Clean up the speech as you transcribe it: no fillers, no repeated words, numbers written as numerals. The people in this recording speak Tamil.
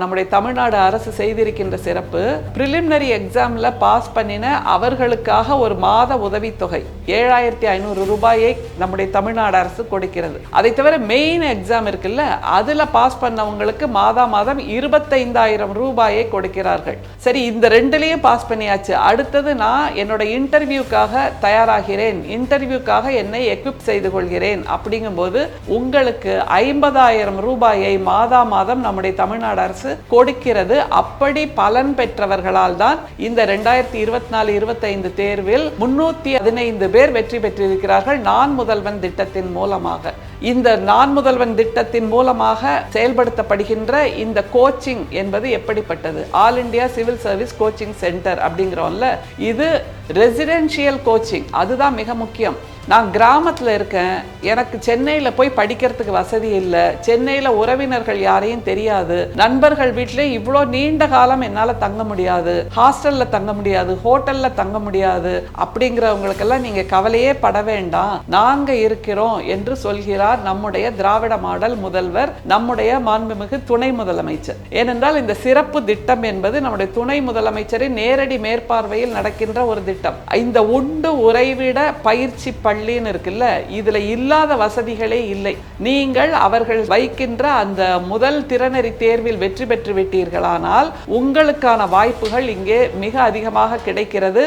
நம்முடைய தமிழ்நாடு அரசு செய்திருக்கின்ற சிறப்பு பிரிலிமினரி எக்ஸாம்ல பாஸ் பண்ணின அவர்களுக்காக ஒரு மாத உதவித்தொகை 7500 ரூபாயை நம்முடைய தமிழ்நாடு அரசு கொடுக்கிறது. அதை தவிர மெயின் எக்ஸாம் இருக்குல்ல, அதுல பாஸ் பண்ணவங்களுக்கு மாதம் 25,000 ரூபாயை கொடுக்கிறார்கள். சரி, இந்த ரெண்டுலயும் பாஸ் பண்ணியாச்சு. அடுத்தது நான் என்னோட இன்டர்வியூக்காக தயாராகிறேன், இன்டர்வியூக்காக என்னை எக்விப் செய்து கொள்கிறேன் அப்படிங்கும்போது உங்களுக்கு 50,000 ரூபாயை மாதம் நம்முடைய தமிழ்நாடு அரசு கொடுக்கிறது. அப்படி பலன் பெற்றவர்களால் தான் இந்த 2024-25 தேர்வில் 315 பேர் வெற்றி பெற்றிருக்கிறார்கள். நான் முதல்வன் திட்டத்தின் மூலமாக. இந்த நான் முதல்வன் திட்டத்தின் மூலமாக செயல்படுத்தப்படுகின்ற இந்த கோச்சிங் என்பது எப்படிப்பட்டது? All India civil service coaching centre அப்படிங்கிறோம்ல, இது ரெசிடென்ஷியல் கோச்சிங். அதுதான் மிக முக்கியம். நான் கிராமத்தில் இருக்கேன், எனக்கு சென்னையில் போய் படிக்கிறதுக்கு வசதி இல்லை, சென்னையில் உறவினர்கள் யாரையும் தெரியாது, நண்பர்கள் வீட்டிலே இவ்வளோ நீண்ட காலம் என்னால் தங்க முடியாது, ஹாஸ்டலில் தங்க முடியாது, ஹோட்டலில் தங்க முடியாது, அப்படிங்கிறவங்களுக்கெல்லாம் நீங்கள் கவலையே பட வேண்டாம், நாங்கள் இருக்கிறோம் என்று சொல்கிறார் நம்முடைய திராவிட மாடல் முதல்வர், நம்முடைய மாண்புமிகு துணை முதலமைச்சர். ஏனென்றால் இந்த சிறப்பு திட்டம் என்பது நம்முடைய துணை முதலமைச்சரின் நேரடி மேற்பார்வையில் நடக்கின்ற ஒரு திட்டம். இந்த உண்டு உறைவிட பயிற்சி பள்ளின்னு இருக்குல்ல, இதுல இல்லாத வசதிகளே இல்லை. நீங்கள் அவர்கள் வைக்கின்ற அந்த முதல் திறனறி தேர்வில் வெற்றி பெற்று விட்டீர்களானால் உங்களுக்கான வாய்ப்புகள் இங்கே மிக அதிகமாக கிடைக்கிறது.